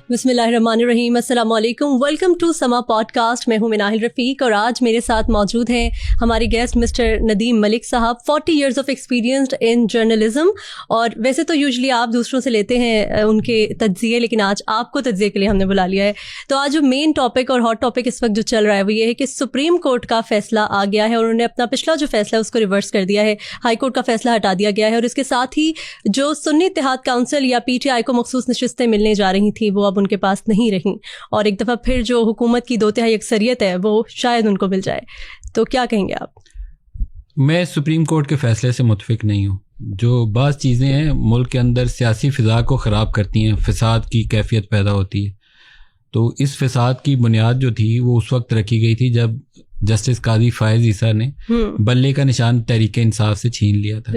بسم اللہ الرحمن الرحیم. السلام علیکم. ویلکم ٹو سما پوڈ کاسٹ. میں ہوں مناہل رفیق اور آج میرے ساتھ موجود ہیں ہمارے گیسٹ مسٹر ندیم ملک صاحب. 40 years of experienced in journalism. اور ویسے تو یوزلی آپ دوسروں سے لیتے ہیں ان کے تجزیے, لیکن آج آپ کو تجزیے کے لیے ہم نے بلا لیا ہے. تو آج جو مین ٹاپک اور ہاٹ ٹاپک اس وقت جو چل رہا ہے وہ یہ ہے کہ سپریم کورٹ کا فیصلہ آ گیا ہے اور انہوں نے اپنا پچھلا جو فیصلہ ہے اس کو ریورس کر دیا ہے. ہائی کورٹ کا فیصلہ ہٹا دیا گیا ہے اور اس کے ساتھ ہی جو سنی اتحاد کونسل یا پی ٹی آئی کو مخصوص نشستیں ملنے جا رہی تھیں وہ اب ان کے پاس نہیں رہیں, اور ایک دفعہ پھر جو حکومت کی 2/3 اکثریت ہے وہ شاید ان کو مل جائے. تو کیا کہیں گے آپ؟ میں سپریم کورٹ کے فیصلے سے متفق نہیں ہوں. جو بعض چیزیں ہیں ملک کے اندر سیاسی فضا کو خراب کرتی ہیں, فساد کی کیفیت پیدا ہوتی ہے. تو اس فساد کی بنیاد جو تھی وہ اس وقت رکھی گئی تھی جب جسٹس قاضی فائز عیسیٰ نے بلے کا نشان تحریک انصاف سے چھین لیا تھا.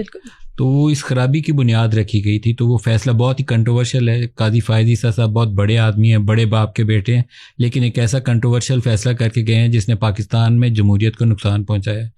تو وہ اس خرابی کی بنیاد رکھی گئی تھی. تو وہ فیصلہ بہت ہی کنٹروورشل ہے. قاضی فائز عیسیٰ صاحب بہت بڑے آدمی ہیں, بڑے باپ کے بیٹے ہیں, لیکن ایک ایسا کنٹروورشل فیصلہ کر کے گئے ہیں جس نے پاکستان میں جمہوریت کو نقصان پہنچایا ہے.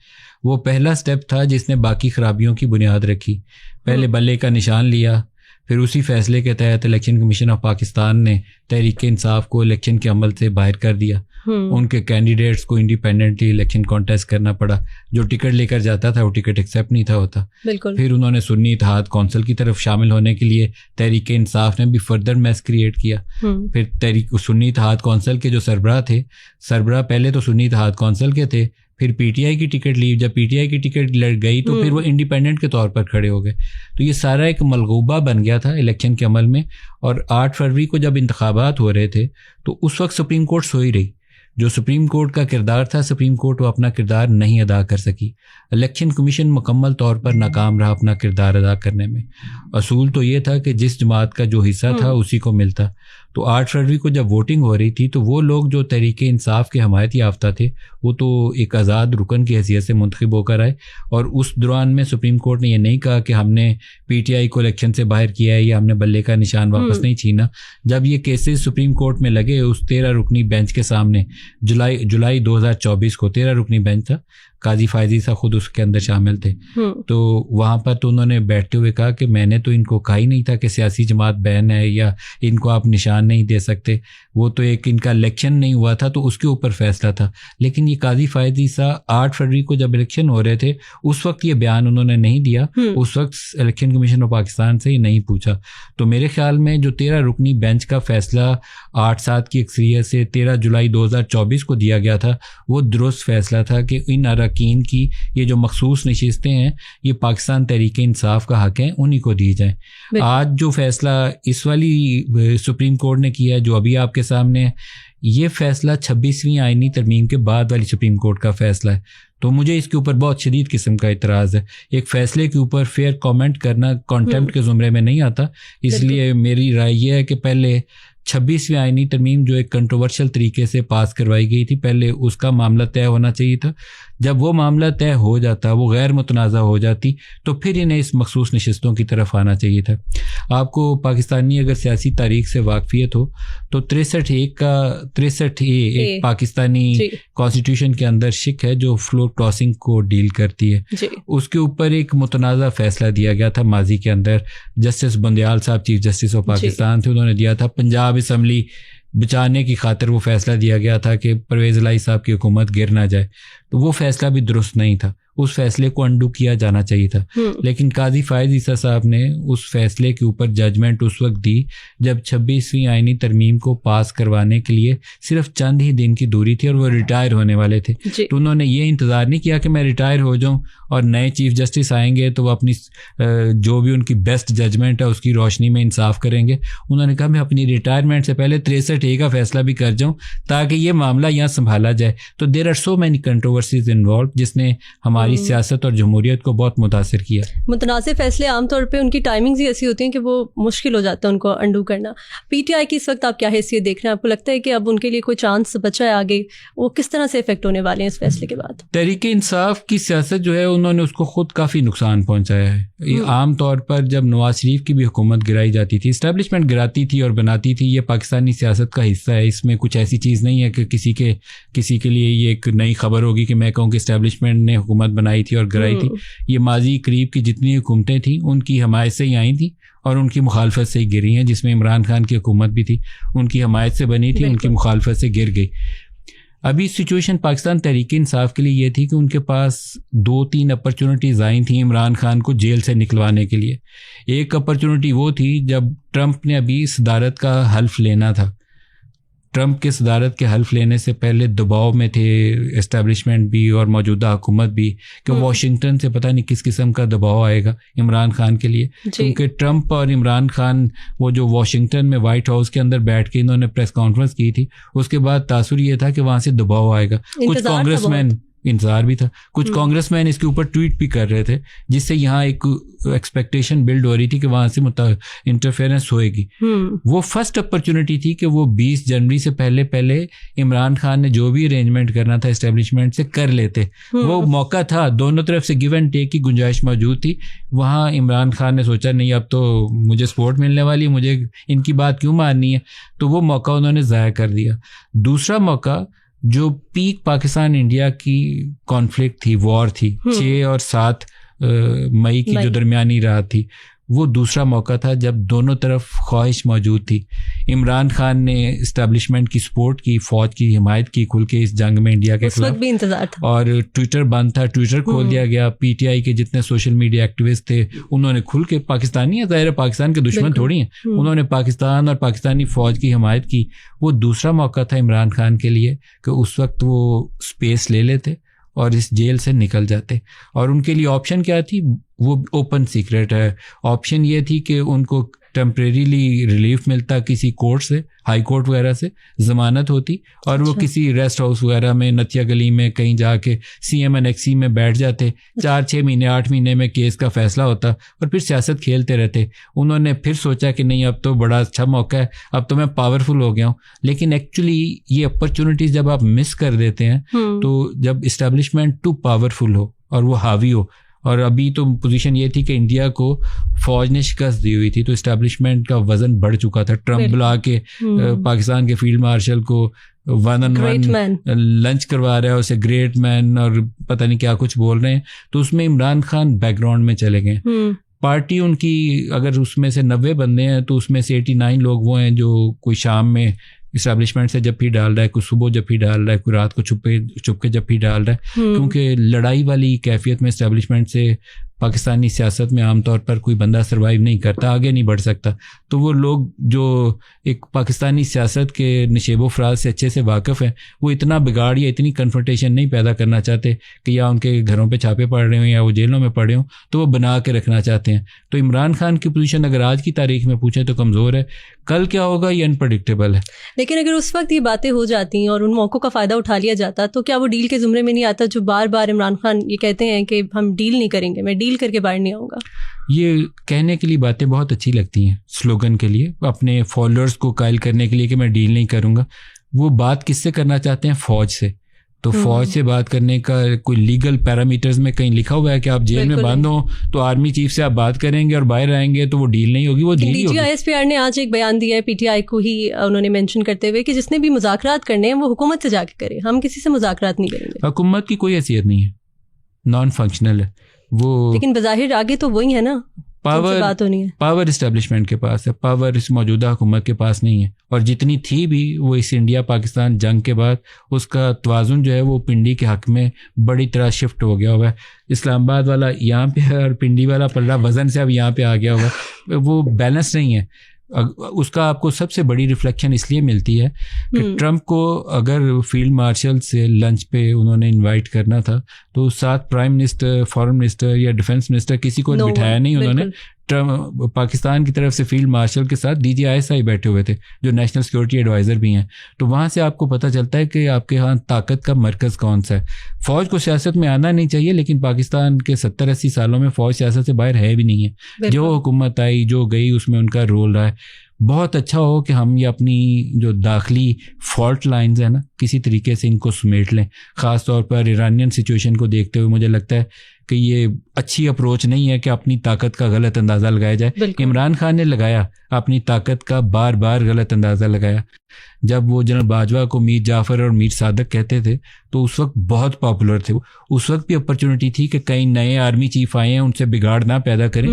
وہ پہلا سٹیپ تھا جس نے باقی خرابیوں کی بنیاد رکھی. پہلے بلے کا نشان لیا, پھر اسی فیصلے کے تحت الیکشن کمیشن آف پاکستان نے تحریک انصاف کو الیکشن کے عمل سے باہر کر دیا. ان کے کینڈیڈیٹس کو انڈیپینڈنٹلی الیکشن کانٹیسٹ کرنا پڑا. جو ٹکٹ لے کر جاتا تھا وہ ٹکٹ ایکسیپٹ نہیں تھا ہوتا. پھر انہوں نے سنی اتحاد کونسل کی طرف شامل ہونے کے لیے تحریک انصاف نے بھی فردر میس کریٹ کیا. پھر سنی اتحاد کونسل کے جو سربراہ تھے, سربراہ پہلے تو سنی اتحاد کونسل کے تھے, پھر پی ٹی آئی کی ٹکٹ لی. جب پی ٹی آئی کی ٹکٹ لڑ گئی تو پھر وہ انڈیپینڈنٹ کے طور پر کھڑے ہو گئے. تو یہ سارا ایک ملغوبہ بن گیا تھا الیکشن کے عمل میں. اور 8 فروری کو جب انتخابات ہو رہے تھے تو اس وقت سپریم کورٹ سوئی رہی. جو سپریم کورٹ کا کردار تھا, سپریم کورٹ وہ اپنا کردار نہیں ادا کر سکی. الیکشن کمیشن مکمل طور پر ناکام رہا اپنا کردار ادا کرنے میں. اصول تو یہ تھا کہ جس جماعت کا جو حصہ تھا اسی کو ملتا. تو 8 فروری کو جب ووٹنگ ہو رہی تھی تو وہ لوگ جو تحریک انصاف کے حمایت یافتہ تھے وہ تو ایک آزاد رکن کی حیثیت سے منتخب ہو کر آئے. اور اس دوران میں سپریم کورٹ نے یہ نہیں کہا کہ ہم نے پی ٹی آئی کو الیکشن سے باہر کیا ہے یا ہم نے بلے کا نشان واپس نہیں چھینا. جب یہ کیسز سپریم کورٹ میں لگے اس 13 رکنی بینچ کے سامنے, جولائی 2024 کو 13 رکنی بینچ تھا, قاضی فائز عیسیٰ خود اس کے اندر شامل تھے. تو وہاں پر تو انہوں نے بیٹھتے ہوئے کہا کہ میں نے تو ان کو کہا ہی نہیں تھا کہ سیاسی جماعت بین ہے یا ان کو آپ نشان نہیں دے سکتے. وہ تو ایک ان کا الیکشن نہیں ہوا تھا تو اس کے اوپر فیصلہ تھا. لیکن یہ قاضی فائز عیسیٰ 8 فروری کو جب الیکشن ہو رہے تھے اس وقت یہ بیان انہوں نے نہیں دیا. اس وقت الیکشن کمیشن آف پاکستان سے ہی نہیں پوچھا. تو میرے خیال میں جو 13 رکنی بینچ کا فیصلہ 8-7 کی اکثریت سے 13 جولائی 2024 کو دیا گیا تھا وہ درست فیصلہ تھا کہ ان اراکین کی یہ جو مخصوص نشستیں ہیں یہ پاکستان تحریک انصاف کا حق ہیں, انہی کو دی جائیں. آج جو فیصلہ اس والی سپریم کورٹ نے کیا ہے جو ابھی آپ کے سامنے ہے, یہ فیصلہ 26ویں آئینی ترمیم کے بعد والی سپریم کورٹ کا فیصلہ ہے. تو مجھے اس کے اوپر بہت شدید قسم کا اعتراض ہے. ایک فیصلے کے اوپر فیئر کامنٹ کرنا کانٹیمپٹ کے زمرے میں نہیں آتا. اس لیے میری رائے یہ ہے کہ پہلے 26ویں آئینی ترمیم جو ایک کنٹروورشل طریقے سے پاس کروائی گئی تھی, پہلے اس کا معاملہ طے ہونا چاہیے تھا. جب وہ معاملہ طے ہو جاتا, وہ غیر متنازع ہو جاتی, تو پھر انہیں اس مخصوص نشستوں کی طرف آنا چاہیے تھا. آپ کو پاکستانی اگر سیاسی تاریخ سے واقفیت ہو تو 63A ایک پاکستانی کانسٹیٹیوشن کے اندر شک ہے جو فلور کراسنگ کو ڈیل کرتی ہے. اس کے اوپر ایک متنازع فیصلہ دیا گیا تھا ماضی کے اندر. جسٹس بندیال صاحب چیف جسٹس آف پاکستان تھے, انہوں نے دیا تھا. پنجاب اسمبلی بچانے کی خاطر وہ فیصلہ دیا گیا تھا کہ پرویز الہی صاحب کی حکومت گر نہ جائے. تو وہ فیصلہ بھی درست نہیں تھا, اس فیصلے کو انڈو کیا جانا چاہیے تھا. لیکن قاضی فائز عیسیٰ صاحب نے اس فیصلے کے اوپر ججمنٹ اس وقت دی جب 26ویں آئینی ترمیم کو پاس کروانے کے لیے صرف چند ہی دن کی دوری تھی اور وہ ریٹائر ہونے والے تھے. تو انہوں نے یہ انتظار نہیں کیا کہ میں ریٹائر ہو جاؤں اور نئے چیف جسٹس آئیں گے تو وہ اپنی جو بھی ان کی بیسٹ ججمنٹ ہے اس کی روشنی میں انصاف کریں گے. انہوں نے کہا میں اپنی ریٹائرمنٹ سے پہلے 63A کا فیصلہ بھی کر جاؤں تاکہ یہ معاملہ یہاں سنبھالا جائے. تو there are so many controversies involved جس نے ہماری سیاست اور جمہوریت کو بہت متاثر کیا. متنازع فیصلے عام طور پہ ان کی ٹائمنگز ہی ایسی ہوتی ہیں کہ وہ مشکل ہو جاتا ہے ان کو انڈو کرنا. پی ٹی آئی کی اس وقت آپ کیا حیثیت دیکھ رہے ہیں؟ آپ کو لگتا ہے کہ اب ان کے لیے کوئی چانس بچا ہے آگے؟ وہ کس طرح سے افیکٹ ہونے والے ہیں اس فیصلے کے بعد؟ تحریک انصاف کی سیاست جو ہے انہوں نے اس کو خود کافی نقصان پہنچایا ہے. عام طور پر جب نواز شریف کی بھی حکومت گرائی جاتی تھی، اسٹیبلشمنٹ گراتی تھی اور بناتی تھی، یہ پاکستانی سیاست کا حصہ ہے، اس میں کچھ ایسی چیز نہیں ہے کہ کسی کے لیے یہ ایک نئی خبر ہوگی کہ میں کہوں کہ اسٹیبلشمنٹ نے حکومت بنائی تھی اور گرائی تھی. یہ ماضی قریب کی جتنی حکومتیں تھیں ان کی حمایت سے ہی آئی تھیں اور ان کی مخالفت سے ہی گری ہیں، جس میں عمران خان کی حکومت بھی تھی، ان کی حمایت سے بنی تھی، ان کی مخالفت سے گر گئی. ابھی سچویشن پاکستان تحریک انصاف کے لیے یہ تھی کہ ان کے پاس 2-3 اپرچونٹیز آئی تھیں عمران خان کو جیل سے نکلوانے کے لیے. ایک اپرچونٹی وہ تھی جب ٹرمپ نے ابھی صدارت کا حلف لینا تھا. ٹرمپ کے صدارت کے حلف لینے سے پہلے دباؤ میں تھے اسٹیبلشمنٹ بھی اور موجودہ حکومت بھی کہ واشنگٹن سے پتہ نہیں کس قسم کا دباؤ آئے گا عمران خان کے لیے، کیونکہ ٹرمپ اور عمران خان وہ جو واشنگٹن میں وائٹ ہاؤس کے اندر بیٹھ کے انہوں نے پریس کانفرنس کی تھی، اس کے بعد تاثر یہ تھا کہ وہاں سے دباؤ آئے گا. کچھ کانگریس مین، انتظار بھی تھا، کچھ کانگریس مین اس کے اوپر ٹویٹ بھی کر رہے تھے، جس سے یہاں ایک ایکسپیکٹیشن بلڈ ہو رہی تھی کہ وہاں سے انٹرفیئرنس ہوئے گی. وہ فرسٹ اپرچونٹی تھی کہ وہ 20 جنوری سے پہلے عمران خان نے جو بھی ارینجمنٹ کرنا تھا اسٹیبلشمنٹ سے کر لیتے. وہ موقع تھا، دونوں طرف سے گیو اینڈ ٹیک کی گنجائش موجود تھی. وہاں عمران خان نے سوچا نہیں اب تو مجھے سپورٹ ملنے والی، مجھے ان کی بات کیوں ماننی ہے، تو وہ موقع انہوں نے ضائع کر دیا. دوسرا موقع جو پیک پاکستان انڈیا کی کانفلکٹ تھی، وار تھی، 6 اور 7 مئی کی جو درمیانی رات تھی، وہ دوسرا موقع تھا جب دونوں طرف خواہش موجود تھی. عمران خان نے اسٹیبلشمنٹ کی سپورٹ کی، فوج کی حمایت کی کھل کے اس جنگ میں انڈیا کے خلاف، بھی انتظار تھا، اور ٹویٹر بند تھا، ٹویٹر کھول دیا گیا. پی ٹی آئی کے جتنے سوشل میڈیا ایکٹیوسٹ تھے انہوں نے کھل کے، پاکستانی ہیں ظاہر ہے، پاکستان کے دشمن تھوڑی ہیں، انہوں نے پاکستان اور پاکستانی فوج کی حمایت کی. وہ دوسرا موقع تھا عمران خان کے لیے کہ اس وقت وہ اسپیس لے لیتے اور اس جیل سے نکل جاتے. اور ان کے لیے آپشن کیا تھی، وہ اوپن سیکرٹ ہے. آپشن یہ تھی کہ ان کو ٹیمپریریلی ریلیف ملتا کسی کورٹ سے، ہائی کورٹ وغیرہ سے، ضمانت ہوتی، اور وہ کسی ریسٹ ہاؤس وغیرہ میں نتیا گلی میں کہیں جا کے CMNXC میں بیٹھ جاتے. 4-6 مہینے 8 مہینے میں کیس کا فیصلہ ہوتا اور پھر سیاست کھیلتے رہتے. انہوں نے پھر سوچا کہ نہیں اب تو بڑا اچھا موقع ہے، اب تو میں پاورفل ہو گیا ہوں. لیکن ایکچولی یہ اپرچونیٹیز جب آپ مس کر دیتے ہیں تو جب اسٹیبلشمنٹ ٹو پاورفل ہو اور وہ حاوی ہو، اور ابھی تو پوزیشن یہ تھی کہ انڈیا کو فوج نے شکست دی ہوئی تھی تو اسٹیبلشمنٹ کا وزن بڑھ چکا تھا. ٹرمپ بلا کے پاکستان کے فیلڈ مارشل کو 1-on-1 لنچ کروا رہا ہے، اسے گریٹ مین اور پتہ نہیں کیا کچھ بول رہے ہیں. تو اس میں عمران خان بیک گراؤنڈ میں چلے گئے. پارٹی ان کی اگر اس میں سے 90 بندے ہیں تو اس میں سے 89 لوگ وہ ہیں جو کوئی شام میں اسٹیبلشمنٹ سے جب بھی ڈال رہا ہے، کوئی صبح جب بھی ڈال رہا ہے، کوئی رات کو چھپ کے جب بھی ڈال رہا ہے. کیونکہ لڑائی والی کیفیت میں اسٹیبلشمنٹ سے پاکستانی سیاست میں عام طور پر کوئی بندہ سروائیو نہیں کرتا، آگے نہیں بڑھ سکتا. تو وہ لوگ جو ایک پاکستانی سیاست کے نشیب و فراز سے اچھے سے واقف ہیں، وہ اتنا بگاڑ یا اتنی کنفرنٹیشن نہیں پیدا کرنا چاہتے کہ یا ان کے گھروں پہ چھاپے پڑ رہے ہوں یا وہ جیلوں میں پڑے ہوں، تو وہ بنا کے رکھنا چاہتے ہیں. تو عمران خان کی پوزیشن اگر آج کی تاریخ میں پوچھیں تو کمزور ہے. کل کیا ہوگا یہ انپریڈکٹیبل ہے. لیکن اگر اس وقت یہ باتیں ہو جاتی ہیں اور ان موقعوں کا فائدہ اٹھا لیا جاتا تو کیا وہ ڈیل کے زمرے میں نہیں آتا، جو بار بار عمران خان یہ کہتے ہیں کہ ہم ڈیل نہیں کریں گے، میں ڈیل کر کے باہر نہیں آؤں گا. یہ کہنے کے لیے باتیں بہت اچھی لگتی ہیں، سلوگن کے لیے، اپنے فالوورز کو قائل کرنے کے لیے کہ میں ڈیل نہیں کروں گا. وہ بات کس سے کرنا چاہتے ہیں؟ فوج سے. تو فوج سے بات کرنے کا کوئی لیگل پیرامیٹرز میں کہیں لکھا ہوا ہے کہ آپ جیل میں بند ہوں تو آرمی چیف سے آپ بات کریں گے اور باہر آئیں گے تو وہ ڈیل نہیں ہوگی، وہ ڈیل ہی ہوگی. DGISPR نے آج ایک بیان دیا ہے PTI کو ہی انہوں نے مینشن کرتے ہوئے کہ جس نے بھی مذاکرات کرنے ہیں وہ حکومت سے جا کے کرے، ہم کسی سے مذاکرات نہیں کریں گے. حکومت کی کوئی حیثیت نہیں ہے، نان فنکشنل ہے وہ. لیکن بظاہر آگے تو وہی ہے نا، پاور اسٹیبلشمنٹ کے پاس ہے، پاور اس موجودہ حکومت کے پاس نہیں ہے. اور جتنی تھی بھی وہ اس انڈیا پاکستان جنگ کے بعد اس کا توازن جو ہے وہ پنڈی کے حق میں بڑی طرح شفٹ ہو گیا ہوا ہے. اسلام آباد والا یہاں پہ ہے اور پنڈی والا پلڑا وزن سے اب یہاں پہ آ گیا ہوا ہے، وہ بیلنس نہیں ہے. اس کا آپ کو سب سے بڑی ریفلیکشن اس لیے ملتی ہے کہ ٹرمپ کو اگر فیلڈ مارشل سے لنچ پہ انہوں نے انوائٹ کرنا تھا تو ساتھ پرائم منسٹر، فارن منسٹر یا ڈیفنس منسٹر کسی کو بٹھایا نہیں انہوں نے. پاکستان کی طرف سے فیلڈ مارشل کے ساتھ DGISI بیٹھے ہوئے تھے جو نیشنل سیکورٹی ایڈوائزر بھی ہیں. تو وہاں سے آپ کو پتہ چلتا ہے کہ آپ کے ہاں طاقت کا مرکز کون سا ہے. فوج کو سیاست میں آنا نہیں چاہیے، لیکن پاکستان کے 70-80 سالوں میں فوج سیاست سے باہر ہے بھی نہیں ہے. جو حکومت آئی جو گئی اس میں ان کا رول رہا ہے. بہت اچھا ہو کہ ہم یہ اپنی جو داخلی فالٹ لائنز ہیں نا کسی طریقے سے ان کو سمیٹ لیں. خاص طور پر ایرانین سچویشن کو دیکھتے ہوئے مجھے لگتا ہے کہ یہ اچھی اپروچ نہیں ہے کہ اپنی طاقت کا غلط اندازہ لگایا جائے. عمران خان نے لگایا اپنی طاقت کا بار بار غلط اندازہ لگایا. جب وہ جنرل باجوہ کو میر جعفر اور میر صادق کہتے تھے تو اس وقت بہت پاپولر تھے. اس وقت بھی اپرچونٹی تھی کہ کئی نئے آرمی چیف آئے ہیں, ان سے بگاڑ نہ پیدا کریں,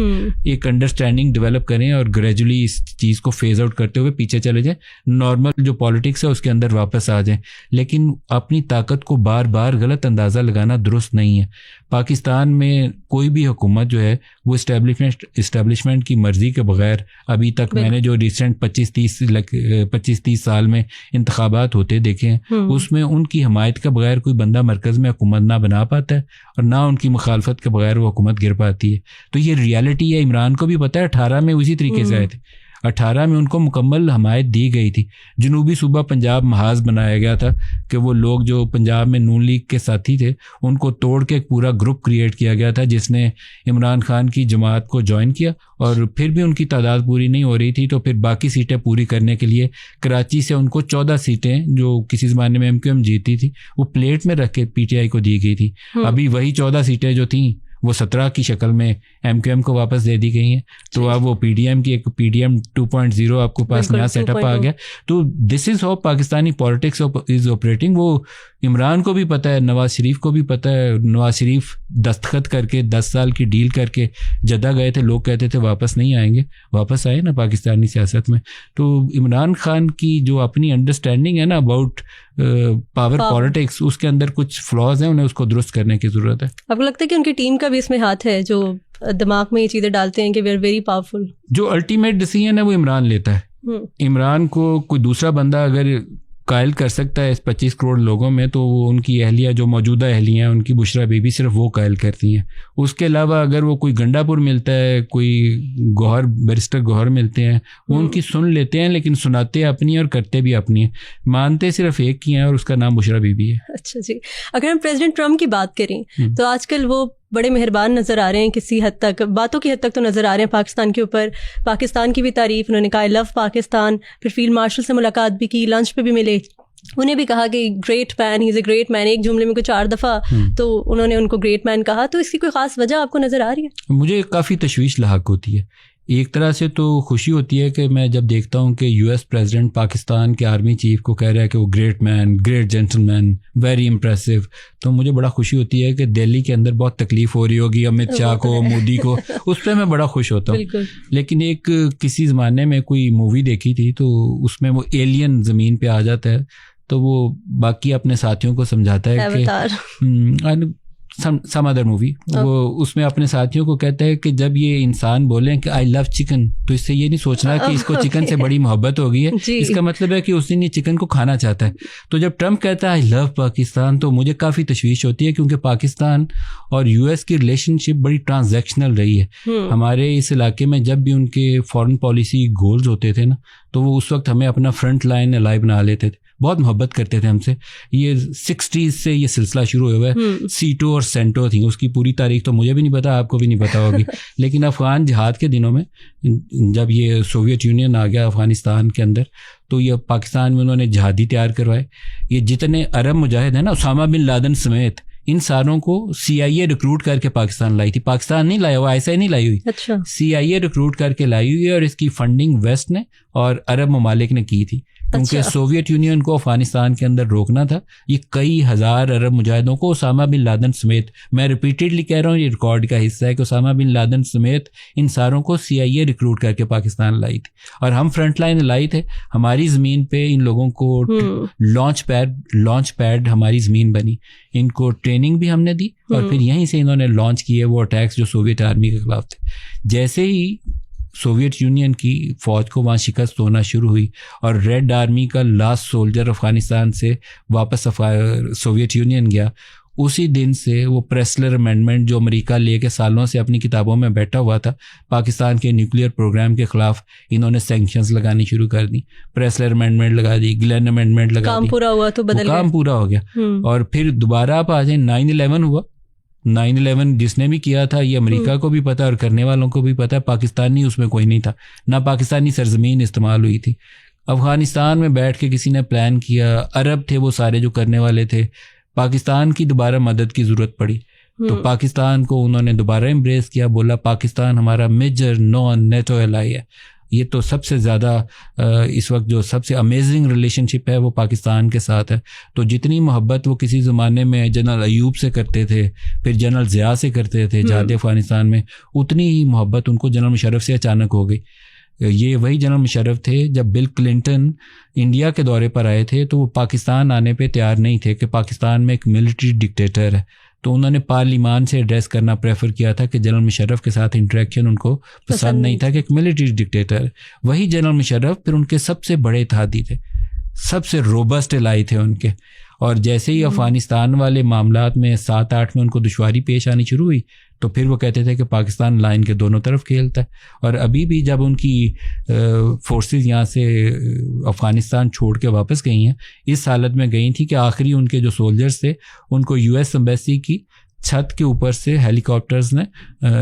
ایک انڈرسٹینڈنگ ڈیولپ کریں اور گریجولی اس چیز کو فیز آؤٹ کرتے ہوئے پیچھے چلے جائیں, نارمل جو پالیٹکس ہے اس کے اندر واپس آ جائیں. لیکن اپنی طاقت کو بار بار غلط اندازہ لگانا درست نہیں ہے. پاکستان میں کوئی بھی حکومت جو ہے وہ اسٹیبلشمنٹ کی مرضی کے بغیر, ابھی تک میں نے جو ریسنٹ 25-30 سال میں انتخابات ہوتے دیکھے ہیں, اس میں ان کی حمایت کے بغیر کوئی بندہ مرکز میں حکومت نہ بنا پاتا ہے اور نہ ان کی مخالفت کے بغیر وہ حکومت گر پاتی ہے. تو یہ ریالٹی ہے. عمران کو بھی پتہ ہے 18 میں اسی طریقے سے آئے تھے, 18 میں ان کو مکمل حمایت دی گئی تھی. جنوبی صوبہ پنجاب محاذ بنایا گیا تھا کہ وہ لوگ جو پنجاب میں نون لیگ کے ساتھی تھے ان کو توڑ کے ایک پورا گروپ کریٹ کیا گیا تھا جس نے عمران خان کی جماعت کو جوائن کیا, اور پھر بھی ان کی تعداد پوری نہیں ہو رہی تھی. تو پھر باقی سیٹیں پوری کرنے کے لیے کراچی سے ان کو 14 سیٹیں جو کسی زمانے میں MQM جیتی تھی وہ پلیٹ میں رکھ کے PTI کو دی گئی تھی. ابھی وہی 14 سیٹیں جو تھیں وہ 17 کی شکل میں MQM کو واپس دے دی گئی ہیں. تو اب وہ PDM کی ایک PDM 2.0 آپ کو پاس نیا سیٹ اپ آ گیا. تو this is how Pakistani politics is operating. وہ عمران کو بھی پتہ ہے, نواز شریف کو بھی پتہ ہے. نواز شریف دستخط کر کے 10 سال کی ڈیل کر کے جدہ گئے تھے, لوگ کہتے تھے واپس نہیں آئیں گے, واپس آئے نا پاکستانی سیاست میں. تو عمران خان کی جو اپنی انڈرسٹینڈنگ ہے نا اباؤٹ پاور پالیٹکس, اس کے اندر کچھ فلاز ہیں, انہیں اس کو درست کرنے کی ضرورت ہے. آپ کو لگتا ہے کہ ان کی ٹیم کا بھی اس میں ہاتھ ہے جو دماغ میں یہ چیزیں ڈالتے ہیں کہ وی آر ویری پاورفل؟ جو الٹیمیٹ ڈیسیژن ہے وہ عمران لیتا ہے. عمران کو کوئی دوسرا بندہ اگر قائل کر سکتا ہے اس 25 کروڑ لوگوں میں تو وہ ان کی اہلیہ جو موجودہ اہلیہ ہیں, ان کی بشرا بی بی, صرف وہ قائل کرتی ہیں. اس کے علاوہ اگر وہ کوئی گنڈا پور ملتا ہے, کوئی گوہر بیرسٹر گوہر ملتے ہیں, وہ ان کی سن لیتے ہیں لیکن سناتے اپنی اور کرتے بھی اپنی ہیں. مانتے صرف ایک کی ہیں اور اس کا نام بشرا بی بی ہے. اچھا جی, اگر ہم پریزیڈنٹ ٹرمپ کی بات کریں تو آج کل وہ بڑے مہربان نظر آ رہے ہیں, کسی حد تک باتوں کی حد تک تو نظر آ رہے ہیں پاکستان کے اوپر. پاکستان کی بھی تعریف, انہوں نے کہا آئی لو پاکستان. پھر فیلڈ مارشل سے ملاقات بھی کی, لنچ پہ بھی ملے, انہیں بھی کہا کہ great man, he is a great man. ایک جملے میں کوئی 4 دفعہ تو انہوں نے ان کو گریٹ مین کہا. تو اس کی کوئی خاص وجہ آپ کو نظر آ رہی ہے؟ مجھے کافی تشویش لاحق ہوتی ہے. ایک طرح سے تو خوشی ہوتی ہے کہ میں جب دیکھتا ہوں کہ US پریزیڈنٹ پاکستان کے آرمی چیف کو کہہ رہا ہے کہ وہ گریٹ مین, گریٹ جینٹل مین, ویری امپریسو. تو مجھے بڑا خوشی ہوتی ہے کہ دہلی کے اندر بہت تکلیف ہو رہی ہوگی امت شاہ کو, مودی کو, اس پہ میں بڑا خوش ہوتا ہوں. لیکن ایک کسی زمانے میں کوئی مووی دیکھی تھی تو اس میں وہ ایلین زمین پہ آ جاتا ہے تو وہ باقی اپنے ساتھیوں کو سمجھاتا ہے کہ سم ادر مووی, وہ اس میں اپنے ساتھیوں کو کہتا ہے کہ جب یہ انسان بولیں کہ آئی لو چکن تو اس سے یہ نہیں سوچنا کہ اس کو چکن سے بڑی محبت ہو گئی ہے, اس کا مطلب ہے کہ اس دن یہ چکن کو کھانا چاہتا ہے. تو جب ٹرمپ کہتا ہے آئی لو پاکستان تو مجھے کافی تشویش ہوتی ہے, کیونکہ پاکستان اور US کی ریلیشن شپ بڑی ٹرانزیکشنل رہی ہے. ہمارے اس علاقے میں جب بھی ان کے فارن پالیسی گولز ہوتے تھے نا تو وہ اس وقت ہمیں اپنا فرنٹ لائن الائی بنا لیتے تھے, بہت محبت کرتے تھے ہم سے. یہ 60s سے یہ سلسلہ شروع ہوا ہے. سیٹو اور سینٹو تھیں, اس کی پوری تاریخ تو مجھے بھی نہیں پتا, آپ کو بھی نہیں پتا ہوگی. لیکن افغان جہاد کے دنوں میں جب یہ سوویت یونین آ گیا افغانستان کے اندر تو یہ پاکستان میں انہوں نے جہادی تیار کروائے. یہ جتنے عرب مجاہد ہیں نا, اسامہ بن لادن سمیت, ان ساروں کو CIA ریکروٹ کر کے پاکستان لائی تھی. پاکستان نہیں لایا ہوا, ایسا ہی نہیں لائی ہوئی. اچھا, CIA ریکروٹ کر کے لائی ہوئی ہے, اور اس کی فنڈنگ ویسٹ نے اور عرب ممالک نے کی تھی, کیونکہ سوویت یونین کو افغانستان کے اندر روکنا تھا. یہ کئی ہزار عرب مجاہدوں کو اسامہ بن لادن سمیت, میں ریپیٹیڈلی کہہ رہا ہوں, یہ ریکارڈ کا حصہ ہے کہ اسامہ بن لادن سمیت ان ساروں کو CIA ریکروٹ کر کے پاکستان لائی تھی. اور ہم فرنٹ لائن لائی تھے, ہماری زمین پہ ان لوگوں کو لانچ پیڈ ہماری زمین بنی, ان کو ٹریننگ بھی ہم نے دی, اور پھر یہیں سے انہوں نے لانچ کیے وہ اٹیکس جو سوویت آرمی کے خلاف تھے. جیسے ہی سوویت یونین کی فوج کو وہاں شکست ہونا شروع ہوئی اور ریڈ آرمی کا لاسٹ سولجر افغانستان سے واپس سوویت یونین گیا, اسی دن سے وہ پریسلر امینڈمنٹ جو امریکہ لے کے سالوں سے اپنی کتابوں میں بیٹھا ہوا تھا پاکستان کے نیوکلیئر پروگرام کے خلاف, انہوں نے سینکشنز لگانی شروع کر دی. پریسلر امینڈمنٹ لگا دی, گلین امینڈمنٹ لگا دی, کام پورا ہوا تو کام پورا ہو گیا. اور پھر دوبارہ آپ آ جائیں 9/11 ہوا. 9/11 جس نے بھی کیا تھا یہ امریکہ کو بھی پتا اور کرنے والوں کو بھی پتا, پاکستانی اس میں کوئی نہیں تھا, نہ پاکستانی سرزمین استعمال ہوئی تھی. افغانستان میں بیٹھ کے کسی نے پلان کیا, عرب تھے وہ سارے جو کرنے والے تھے, پاکستان کی دوبارہ مدد کی ضرورت پڑی. تو پاکستان کو انہوں نے دوبارہ امبریس کیا, بولا پاکستان ہمارا میجر نان نیٹو ایلائی ہے. یہ تو سب سے زیادہ اس وقت جو سب سے امیزنگ ریلیشن شپ ہے وہ پاکستان کے ساتھ ہے. تو جتنی محبت وہ کسی زمانے میں جنرل ایوب سے کرتے تھے, پھر جنرل ضیاء سے کرتے تھے جہاد افغانستان میں, اتنی ہی محبت ان کو جنرل مشرف سے اچانک ہو گئی. یہ وہی جنرل مشرف تھے جب بل کلنٹن انڈیا کے دورے پر آئے تھے تو وہ پاکستان آنے پہ تیار نہیں تھے کہ پاکستان میں ایک ملٹری ڈکٹیٹر ہے. تو انہوں نے پارلیمان سے ایڈریس کرنا پریفر کیا تھا کہ جنرل مشرف کے ساتھ انٹریکشن ان کو پسند نہیں تھا کہ ایک ملٹری ڈکٹیٹر. وہی جنرل مشرف پھر ان کے سب سے بڑے اتحادی تھے, سب سے روبسٹ الائی تھے ان کے. اور جیسے ہی افغانستان والے معاملات میں 7-8 میں ان کو دشواری پیش آنی شروع ہوئی تو پھر وہ کہتے تھے کہ پاکستان لائن کے دونوں طرف کھیلتا ہے. اور ابھی بھی جب ان کی فورسز یہاں سے افغانستان چھوڑ کے واپس گئی ہیں, اس حالت میں گئی تھی کہ آخری ان کے جو سولجرز تھے ان کو یو ایس ایمبیسی کی چھت کے اوپر سے ہیلی کاپٹرز نے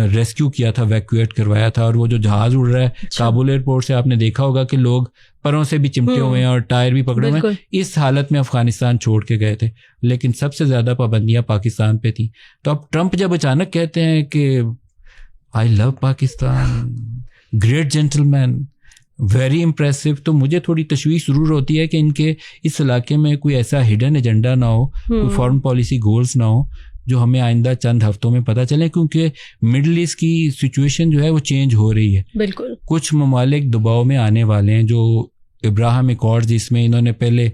ریسکیو کیا تھا, ایویکویٹ کروایا تھا. اور وہ جو جہاز اڑ رہا ہے کابل ایئرپورٹ سے, آپ نے دیکھا ہوگا کہ لوگ پروں سے بھی چمٹے ہوئے ہیں اور ٹائر بھی پکڑے ہوئے ہیں. اس حالت میں افغانستان چھوڑ کے گئے تھے, لیکن سب سے زیادہ پابندیاں پاکستان پہ تھیں. تو اب ٹرمپ جب اچانک کہتے ہیں کہ آئی لو پاکستان, گریٹ جینٹل مین, ویری امپریسو, تو مجھے تھوڑی تشویش ضرور ہوتی ہے کہ ان کے اس علاقے میں کوئی ایسا ہڈن ایجنڈا نہ ہو, کوئی فارن پالیسی گولز نہ ہو جو ہمیں آئندہ چند ہفتوں میں پتہ چلے, کیونکہ مڈل ایسٹ کی سچویشن جو ہے وہ چینج ہو رہی ہے. بالکل کچھ ممالک دباؤ میں آنے والے ہیں, جو ابراہیم ایکارڈز جس میں انہوں نے پہلے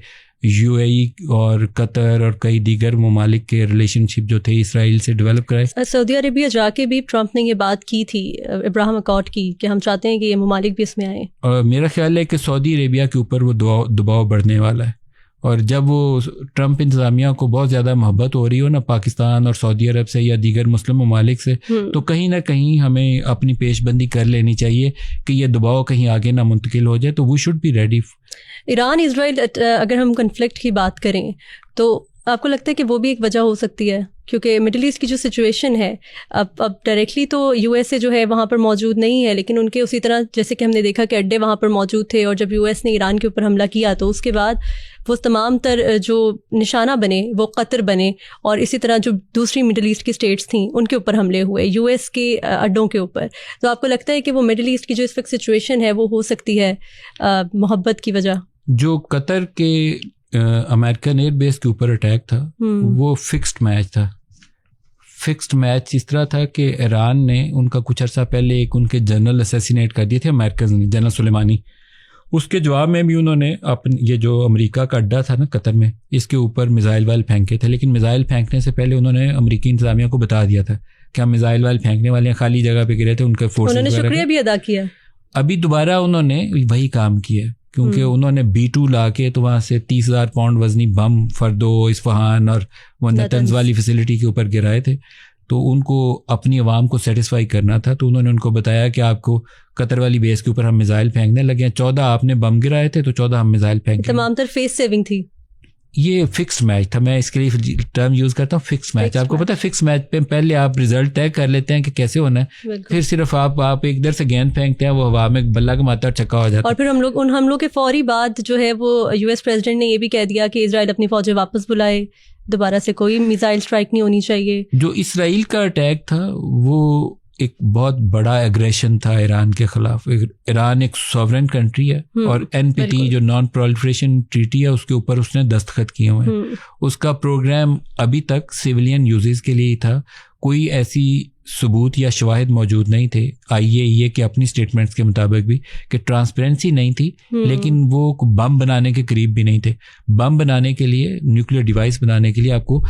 یو اے ای اور قطر اور کئی دیگر ممالک کے ریلیشن شپ جو تھے اسرائیل سے ڈیولپ کرائے. سعودی عربیہ جا کے بھی ٹرمپ نے یہ بات کی تھی ابراہیم ایکارڈ کی کہ ہم چاہتے ہیں کہ یہ ممالک بھی اس میں آئیں. اور میرا خیال ہے کہ سعودی عربیہ کے اوپر وہ دباؤ بڑھنے والا ہے. اور جب وہ ٹرمپ انتظامیہ کو بہت زیادہ محبت ہو رہی ہو نا پاکستان اور سعودی عرب سے یا دیگر مسلم ممالک سے, تو کہیں نہ کہیں ہمیں اپنی پیش بندی کر لینی چاہیے کہ یہ دباؤ کہیں آگے نہ منتقل ہو جائے. تو we should be ready. Iran Israel اگر ہم کنفلکٹ کی بات کریں تو آپ کو لگتا ہے کہ وہ بھی ایک وجہ ہو سکتی ہے, کیونکہ مڈل ایسٹ کی جو سچویشن ہے اب ڈائریکٹلی تو یو ایس اے جو ہے وہاں پر موجود نہیں ہے, لیکن ان کے اسی طرح جیسے کہ ہم نے دیکھا کہ اڈے وہاں پر موجود تھے, اور جب یو ایس نے ایران کے اوپر حملہ کیا تو اس کے بعد وہ تمام تر جو نشانہ بنے وہ قطر بنے, اور اسی طرح جو دوسری مڈل ایسٹ کی اسٹیٹس تھیں ان کے اوپر حملے ہوئے یو ایس کے اڈوں کے اوپر. تو آپ کو لگتا ہے کہ وہ مڈل ایسٹ کی جو اس وقت سچویشن ہے وہ ہو سکتی ہے محبت کی وجہ؟ جو قطر کے امریکن ایئر بیس کے اوپر اٹیک تھا وہ فکسڈ میچ تھا. فکسڈ میچ اس طرح تھا کہ ایران نے ان کا کچھ عرصہ پہلے ایک ان کے جنرل اسیسینیٹ کر دیے تھے امریکن نے, جنرل سلیمانی. اس کے جواب میں بھی انہوں نے یہ جو امریکہ کا اڈا تھا نا قطر میں, اس کے اوپر میزائل وائل پھینکے تھے. لیکن میزائل پھینکنے سے پہلے انہوں نے امریکی انتظامیہ کو بتا دیا تھا کہ ہم میزائل وائل پھینکنے والے ہیں, خالی جگہ پہ گرے تھے, ان کے فورسز انہوں نے شکریہ بھی ادا کیا. ابھی دوبارہ انہوں نے وہی کام کیا, کیونکہ انہوں نے B-2 لا کے تو وہاں سے 30,000 پاؤنڈ وزنی بم فردو, اصفہان اور وہ نتنز والی فیسلٹی کے اوپر گرائے تھے. تو ان کو اپنی عوام کو سیٹسفائی کرنا تھا, تو انہوں نے ان کو بتایا کہ آپ کو قطر والی بیس کے اوپر ہم میزائل پھینکنے لگے ہیں. 14 آپ نے بم گرائے تھے تو 14 ہم میزائل پھینکیں. تمام تر فیس سیونگ تھی. یہ فکس میچ تھا, میں اس کے لیے ٹرم یوز کرتا ہوں فکس میچ. آپ کو پتا ہے فکس میچ پہ پہلے آپ ریزلٹ طے کر لیتے ہیں کہ کیسے ہونا ہے, پھر صرف آپ ایک در سے گیند پھینکتے ہیں, وہ ہوا میں بلا گماتا اور چھکا ہو جاتا ہے. اور پھر ہم لوگ کے فوری بعد جو ہے وہ یو ایس پریزیڈنٹ نے یہ بھی کہہ دیا کہ اسرائیل اپنی فوجیں واپس بلائے, دوبارہ سے کوئی میزائل اسٹرائک نہیں ہونی چاہیے. جو اسرائیل کا اٹیک تھا وہ ایک بہت بڑا ایگریشن تھا ایران کے خلاف. ایران ایک سوورن کنٹری ہے اور NPT جو نان پرولیفریشن ٹریٹی ہے اس کے اوپر اس نے دستخط کیے ہوئے ہیں. اس کا پروگرام ابھی تک سویلین یوزز کے لیے ہی تھا, کوئی ایسی ثبوت یا شواہد موجود نہیں تھے IAEA کے اپنی اسٹیٹمنٹس کے مطابق بھی کہ ٹرانسپیرنسی نہیں تھی, لیکن وہ بم بنانے کے قریب بھی نہیں تھے. بم بنانے کے لیے, نیوکلیر ڈیوائس بنانے کے لیے آپ کو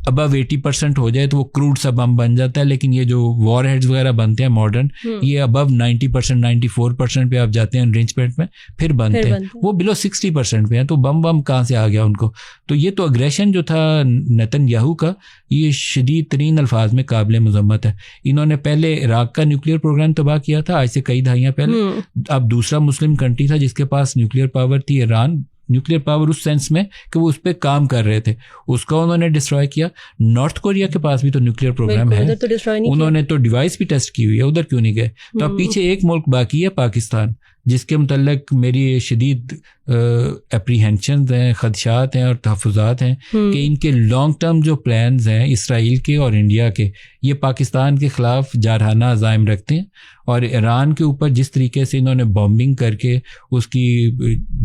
ابو 80% ہو جائے تو وہ کروڈ سا بم بن جاتا ہے, لیکن یہ جو وار ہیڈز وغیرہ بنتے ہیں ماڈرن, یہ ابو 90% 94% پہ آپ جاتے ہیں انرینجمنٹ میں پھر بنتے ہیں, وہ بلو 60% پہ ہیں. تو بم کہاں سے آ گیا ان کو؟ تو یہ تو اگریشن جو تھا نیتن یاہو کا, یہ شدید ترین الفاظ میں قابل مذمت ہے. انہوں نے پہلے عراق کا نیوکلیر پروگرام تباہ کیا تھا آج سے کئی دہائیاں پہلے. اب دوسرا مسلم کنٹری تھا جس کے پاس نیوکلیر پاور تھی, ایران. نیوکلیر پاور اس سینس میں کہ وہ اس پہ کام کر رہے تھے, اس کا انہوں نے ڈسٹرائے کیا. نارتھ کوریا کے پاس بھی تو نیوکلیر پروگرام ہے, انہوں نے تو ڈیوائس بھی ٹیسٹ کی ہوئی ہے, ادھر کیوں نہیں گئے؟ تو اب پیچھے ایک ملک باقی ہے پاکستان, جس کے متعلق میری شدید اپریہینشنز ہیں, خدشات ہیں اور تحفظات ہیں کہ ان کے لانگ ٹرم جو پلانز ہیں اسرائیل کے اور انڈیا کے, یہ پاکستان کے خلاف جارحانہ عزائم رکھتے ہیں. اور ایران کے اوپر جس طریقے سے انہوں نے بامبنگ کر کے اس کی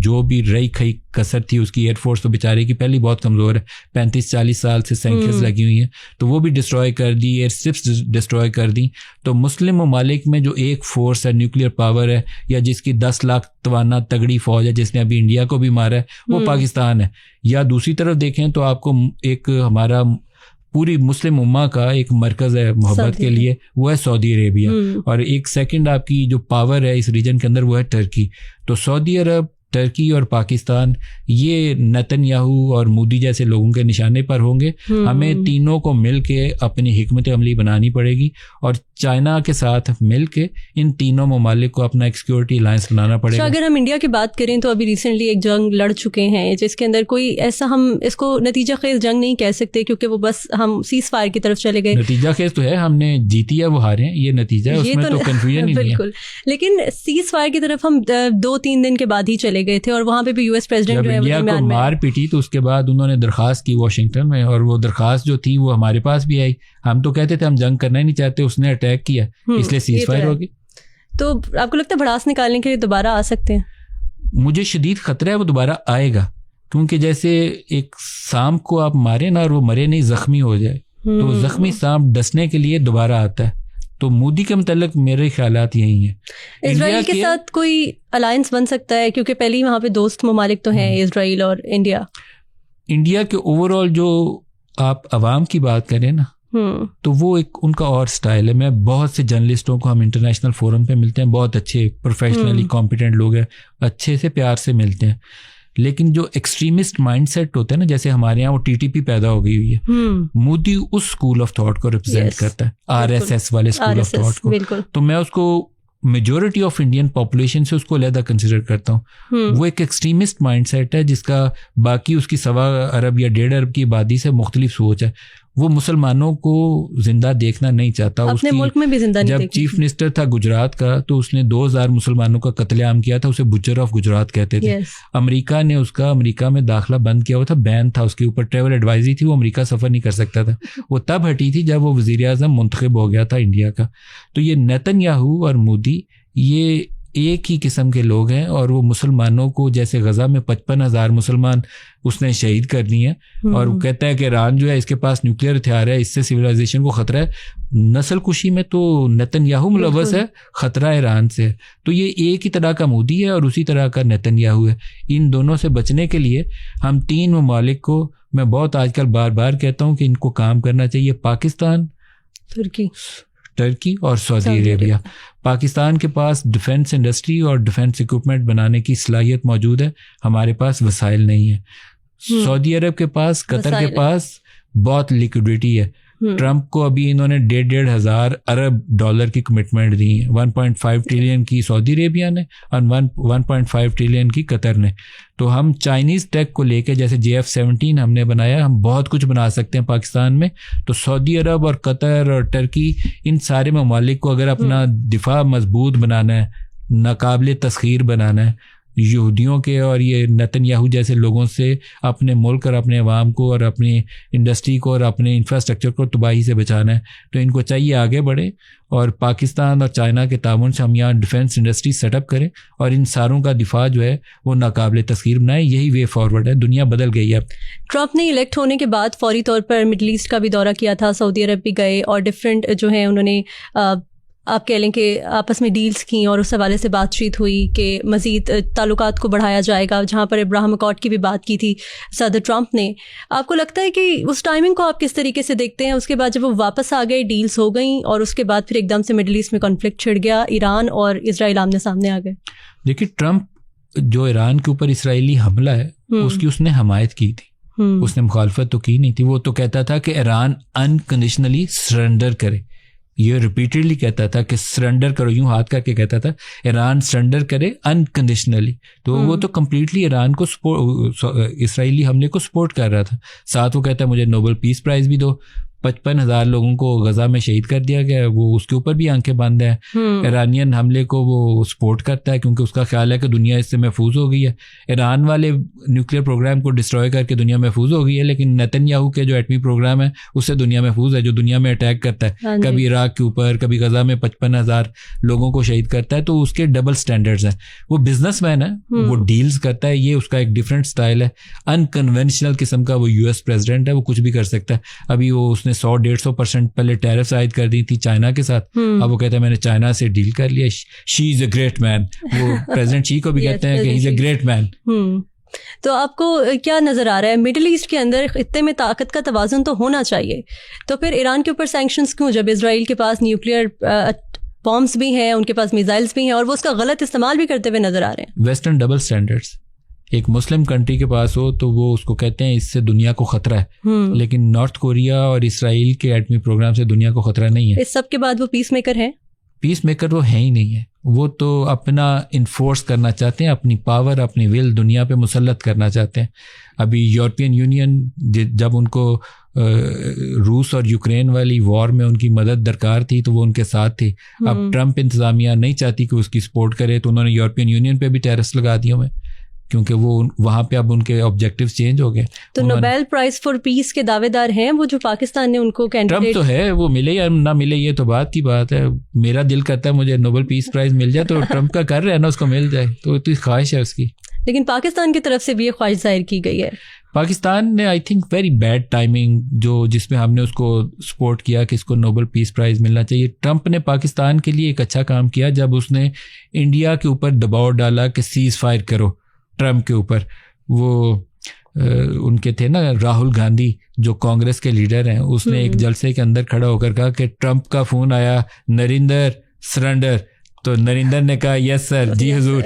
جو بھی رہی کھئی کثر تھی, اس کی ایئر فورس تو بیچارے کی پہلی بہت کمزور ہے, 35-40 سال سے سینکشنز لگی ہوئی ہیں, تو وہ بھی ڈسٹروائے کر دی, ایئر اسٹرپس ڈسٹروائے کر دی. تو مسلم ممالک میں جو ایک فورس ہے, نیوکلیئر پاور ہے, یا جس کی 10 لاکھ توانا تگڑی فوج ہے, جس نے ابھی انڈیا کو بھی مارا ہے, وہ پاکستان ہے. یا دوسری طرف دیکھیں تو آپ کو ایک ہمارا پوری مسلم امہ کا ایک مرکز ہے محبت کے لیے, وہ ہے سعودی عربیہ. اور ایک سیکنڈ آپ کی جو پاور ہے اس ریجن کے اندر وہ ہے ٹرکی. تو سعودی عرب, ٹرکی اور پاکستان یہ نیتن یاہو اور مودی جیسے لوگوں کے نشانے پر ہوں گے. ہمیں تینوں کو مل کے اپنی حکمت عملی بنانی پڑے گی, اور چائنا کے ساتھ مل کے ان تینوں ممالک کو اپنا ایک سیکورٹی الائنس بنانا پڑے گا. اگر ہم انڈیا کی بات کریں تو ابھی ریسنٹلی ایک جنگ لڑ چکے ہیں جس کے اندر کوئی ایسا, ہم اس کو نتیجہ خیز جنگ نہیں کہہ سکتے کیونکہ وہ بس ہم سیز فائر کی طرف چلے گئے. نتیجہ خیز تو ہے, ہم نے جیتی ہے وہ ہارے ہیں, یہ نتیجہ ہے, اس میں تو کنفیوژن ہی نہیں ہے. بالکل, لیکن سیز فائر کی طرف ہم 2-3 دن کے بعد ہی چلے گئے تھے, اور وہاں پہ بھی US پریزیڈنٹ جو ہے انڈیا کو مار پیٹی تو اس کے بعد انہوں نے درخواست کی واشنگٹن میں, اور وہ درخواست جو تھی وہ ہمارے پاس بھی آئی. ہم تو کہتے تھے ہم جنگ کرنا ہی نہیں چاہتے, اس نے اٹیک کیا اس لیے سیز فائر ہوگی. تو آپ کو لگتا ہے بھڑاس نکالنے کے لیے دوبارہ آ سکتے ہیں؟ مجھے شدید خطرہ ہے وہ دوبارہ آئے گا, کیونکہ جیسے ایک سانپ کو آپ مارے نا اور وہ مرے نہیں, زخمی ہو جائے, تو زخمی سانپ ڈسنے کے لیے دوبارہ آتا ہے. تو مودی کے متعلق میرے خیالات یہی ہیں. اسرائیل کے ساتھ کوئی الائنس بن سکتا ہے کیونکہ پہلے ہی وہاں پہ دوست ممالک تو ہیں اسرائیل اور انڈیا. انڈیا کے اوور آل جو آپ عوام کی بات کریں نا, تو وہ ایک ان کا اور سٹائل ہے. میں بہت سے جرنلسٹوں کو, ہم انٹرنیشنل فورم پہ ملتے ہیں, بہت اچھے پروفیشنلی کمپیٹنٹ لوگ ہیں, اچھے سے پیار سے ملتے ہیں. لیکن جو ایکسٹریمسٹ مائنڈ سیٹ ہوتا ہے نا, جیسے ہمارے یہاں وہ TTP پیدا ہو گئی ہوئی ہے, مودی اس اسکول آف تھاٹ کو ریپرزینٹ کرتا ہے, RSS والے اسکول آف تھاٹ کو. تو میں اس کو میجورٹی آف انڈین پاپولیشن سے اس کو علیحدہ کنسیڈر کرتا ہوں. وہ ایک ایکسٹریمسٹ مائنڈ سیٹ ہے جس کا باقی اس کی 1.25 ارب یا 1.5 ارب کی آبادی سے مختلف سوچ ہے. وہ مسلمانوں کو زندہ دیکھنا نہیں چاہتا. اپنے ملک میں بھی زندہ نہیں. جب چیف منسٹر تھا گجرات کا تو اس نے 2000 مسلمانوں کا قتل عام کیا تھا, اسے بچر آف گجرات کہتے تھے. امریکہ نے اس کا امریکہ میں داخلہ بند کیا ہوا تھا, بین تھا, اس کے اوپر ٹریول ایڈوائزری تھی, وہ امریکہ سفر نہیں کر سکتا تھا. وہ تب ہٹی تھی جب وہ وزیر اعظم منتخب ہو گیا تھا انڈیا کا. تو یہ نیتن یاہو اور مودی یہ ایک ہی قسم کے لوگ ہیں, اور وہ مسلمانوں کو, جیسے غزہ میں 55,000 مسلمان اس نے شہید کر دیے ہیں, اور وہ کہتا ہے کہ ایران جو ہے اس کے پاس نیوکلیئر ہتھیار ہے, اس سے سویلائزیشن کو خطرہ ہے. نسل کشی میں تو نیتن یاہو ملوث ہے, خطرہ ایران سے. تو یہ ایک ہی طرح کا مودی ہے اور اسی طرح کا نیتن یاہو ہے. ان دونوں سے بچنے کے لیے ہم 3 ممالک کو, میں بہت آج کل بار بار کہتا ہوں کہ ان کو کام کرنا چاہیے, پاکستان, ٹرکی اور سعودی عربیہ. پاکستان کے پاس ڈیفنس انڈسٹری اور ڈیفنس اکوپمنٹ بنانے کی صلاحیت موجود ہے, ہمارے پاس وسائل نہیں ہے. سعودی عرب کے پاس, قطر کے پاس بہت لیکوڈیٹی ہے. ٹرمپ کو ابھی انہوں نے 1,500 ارب ڈالر کی کمٹمنٹ دی ہیں, 1.5 ٹریلین کی سعودی عربیہ نے اور 1.5 ٹریلین کی قطر نے. تو ہم چائنیز ٹیک کو لے کے, جیسے JF-17 ہم نے بنایا, ہم بہت کچھ بنا سکتے ہیں پاکستان میں. تو سعودی عرب اور قطر اور ٹرکی, ان سارے ممالک کو اگر اپنا دفاع مضبوط بنانا ہے, ناقابل تسخیر بنانا ہے, یہودیوں کے اور یہ نیتن یاہو جیسے لوگوں سے اپنے ملک اور اپنے عوام کو اور اپنی انڈسٹری کو اور اپنے انفراسٹرکچر کو تباہی سے بچانا ہے, تو ان کو چاہیے آگے بڑھے اور پاکستان اور چائنا کے تعاون سے ہم یہاں ڈیفنس انڈسٹری سیٹ اپ کریں اور ان ساروں کا دفاع جو ہے وہ ناقابل تسخیر بنائیں. یہی وے فارورڈ ہے, دنیا بدل گئی ہے. ٹرمپ نے الیکٹ ہونے کے بعد فوری طور پر مڈل ایسٹ کا بھی دورہ کیا تھا, سعودی عرب بھی گئے, اور ڈفرینٹ جو ہیں انہوں نے آپ کہہ لیں کہ آپس میں ڈیلز کیں اور اس حوالے سے بات چیت ہوئی کہ مزید تعلقات کو بڑھایا جائے گا, جہاں پر ابراہیم اکارڈ کی بھی بات کی تھی صدر ٹرمپ نے. آپ کو لگتا ہے کہ اس ٹائمنگ کو آپ کس طریقے سے دیکھتے ہیں؟ اس کے بعد جب وہ واپس آ گئے, ڈیلز ہو گئیں, اور اس کے بعد پھر ایک دم سے مڈل ایسٹ میں کانفلکٹ چھڑ گیا, ایران اور اسرائیل آمنے سامنے آ گئے. دیکھیے, ٹرمپ جو ایران کے اوپر اسرائیلی حملہ ہے اس نے حمایت کی تھی, اس نے مخالفت تو کی نہیں تھی. وہ تو کہتا تھا کہ ایران انکنڈیشنلی سرنڈر کرے, یہ ریپیٹڈلی کہتا تھا کہ سرنڈر کرو, یوں ہاتھ کر کے کہتا تھا ایران سرنڈر کرے انکنڈیشنلی. تو وہ تو کمپلیٹلی ایران کو اسرائیلی حملے کو سپورٹ کر رہا تھا. ساتھ وہ کہتا ہے مجھے نوبل پیس پرائز بھی دو. 55,000 لوگوں کو غزہ میں شہید کر دیا گیا. وہ اس کے اوپر بھی آنکھیں بند ہیں. ایرانین حملے کو وہ سپورٹ کرتا ہے کیونکہ اس کا خیال ہے کہ دنیا اس سے محفوظ ہو گئی ہے. ایران والے نیوکلیئر پروگرام کو ڈسٹروائے کر کے دنیا محفوظ ہو گئی ہے, لیکن نیتن یاہو کے جو ایٹمی پروگرام ہے اس سے دنیا محفوظ ہے, جو دنیا میں اٹیک کرتا ہے, کبھی عراق کے اوپر, کبھی غزہ میں 55,000 لوگوں کو شہید کرتا ہے. تو اس کے ڈبل سٹینڈرڈز ہیں. وہ بزنس مین ہے, وہ ڈیلز کرتا ہے, یہ اس کا ایک ڈفرینٹ سٹائل ہے. انکنونشنل قسم کا وہ US پریزیڈنٹ ہے, وہ کچھ بھی کر سکتا ہے. ابھی وہ اس نے 100-150% پہلے ٹیرفز عائد کر دی تھی چائنا کے ساتھ, اب وہ کہتا ہے میں نے چائنا سے ڈیل کر لیا. شی از اے گریٹ مین. وہ پریزیڈنٹ شی کو بھی کہتے ہیں کہ ہی از اے گریٹ مین. تو آپ کو کیا نظر آ رہا ہے مڈل ایسٹ کے اندر خطے میں طاقت کا توازن تو ہونا چاہیے, تو پھر ایران کے اوپر سینکشنز کیوں, جب اسرائیل کے پاس نیوکلیئر بامس بھی ہیں, ان کے پاس میزائلز بھی ہیں, اور وہ اس کا غلط استعمال بھی کرتے ہوئے نظر آ رہے ہیں. Western double standards. ایک مسلم کنٹری کے پاس ہو تو وہ اس کو کہتے ہیں اس سے دنیا کو خطرہ ہے, لیکن نارتھ کوریا اور اسرائیل کے ایٹمی پروگرام سے دنیا کو خطرہ نہیں ہے. اس سب کے بعد وہ پیس میکر ہیں. پیس میکر وہ ہیں ہی نہیں ہے. وہ تو اپنا انفورس کرنا چاہتے ہیں, اپنی پاور, اپنی ول دنیا پہ مسلط کرنا چاہتے ہیں. ابھی یورپین یونین جب ان کو روس اور یوکرین والی وار میں ان کی مدد درکار تھی تو وہ ان کے ساتھ تھی. اب ٹرمپ انتظامیہ نہیں چاہتی کہ اس کی سپورٹ کرے, تو انہوں نے یورپین یونین پہ بھی ٹیرس لگا دیا ہوئے, کیونکہ وہ وہاں پہ اب ان کے آبجیکٹیوز چینج ہو گئے. تو نوبیل پرائز فار پیس کے دعوے دار ہیں وہ, جو پاکستان نے ان کو ٹرمپ تو ہے, وہ ملے یا نہ ملے یہ تو بات کی بات ہے. میرا دل کرتا ہے مجھے نوبل پیس پرائز مل جائے, تو ٹرمپ کا کر رہا ہے نا, اس کو مل جائے, تو خواہش ہے اس کی. لیکن پاکستان کی طرف سے بھی یہ خواہش ظاہر کی گئی ہے. پاکستان نے I think very bad timing, جس میں ہم نے اس کو سپورٹ کیا کہ اس کو نوبل پیس پرائز ملنا چاہیے. ٹرمپ نے پاکستان کے لیے ایک اچھا کام کیا جب اس نے انڈیا کے اوپر دباؤ ڈالا کہ سیز فائر کرو ٹرمپ کے اوپر. وہ ان کے تھے نا راہل گاندھی جو کانگریس کے لیڈر ہیں, اس نے ایک جلسے کے اندر کھڑا ہو کر کہا کہ ٹرمپ کا فون آیا, نریندر سرنڈر, تو نریندر نے کہا یس سر, جی حضور.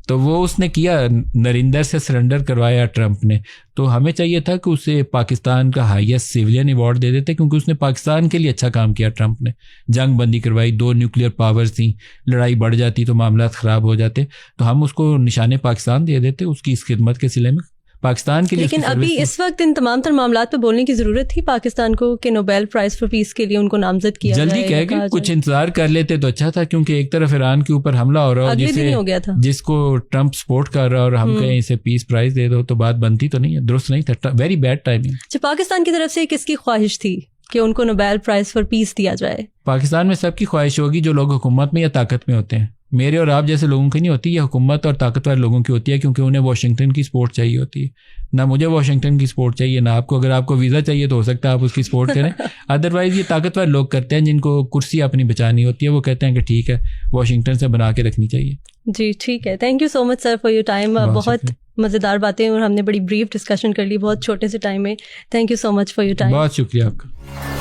تو وہ اس نے کیا, نریندر سے سرنڈر کروایا ٹرمپ نے. تو ہمیں چاہیے تھا کہ اسے پاکستان کا ہائیسٹ سیولین ایوارڈ دے دیتے, کیونکہ اس نے پاکستان کے لیے اچھا کام کیا. ٹرمپ نے جنگ بندی کروائی, 2 نیوکلیئر پاورز تھیں, لڑائی بڑھ جاتی تو معاملات خراب ہو جاتے, تو ہم اس کو نشان پاکستان دے دیتے اس کی اس خدمت کے صلے میں پاکستان کے لیے. لیکن ابھی اس وقت ان تمام تر معاملات پہ بولنے کی ضرورت تھی پاکستان کو کہ نوبیل پرائز فار پیس کے لیے ان کو نامزد کیا جائے. جلدی کہہ کے کچھ انتظار کر لیتے تو اچھا تھا, کیونکہ ایک طرف ایران کے اوپر حملہ ہو رہا ہو جس کو ٹرمپ سپورٹ کر رہا اور ہم کہیں اسے پیس پرائز دے دو, تو بات بنتی تو نہیں ہے, درست نہیں تھا, ویری بیڈ ٹائمنگ. اچھا, پاکستان کی طرف سے کس کی خواہش تھی کہ ان کو نوبیل پرائز فار پیس دیا جائے؟ پاکستان میں سب کی خواہش ہوگی جو لوگ حکومت میں یا طاقت میں ہوتے ہیں. میرے اور آپ جیسے لوگوں کی نہیں ہوتی, یہ حکومت اور طاقتور لوگوں کی ہوتی ہے, کیونکہ انہیں واشنگٹن کی سپورٹ چاہیے ہوتی ہے. نہ مجھے واشنگٹن کی سپورٹ چاہیے نہ آپ کو. اگر آپ کو ویزا چاہیے تو ہو سکتا ہے آپ اس کی سپورٹ کریں, ادروائز یہ طاقتور لوگ کرتے ہیں جن کو کرسی اپنی بچانی ہوتی ہے, وہ کہتے ہیں کہ ٹھیک ہے واشنگٹن سے بنا کے رکھنی چاہیے. جی ٹھیک ہے, thank you so much sir for your time. بہت مزیدار باتیں اور ہم نے بڑی بریف ڈسکشن کر لی بہت چھوٹے سے ٹائم میں. Thank you so much for your time. بہت شکریہ آپ کا.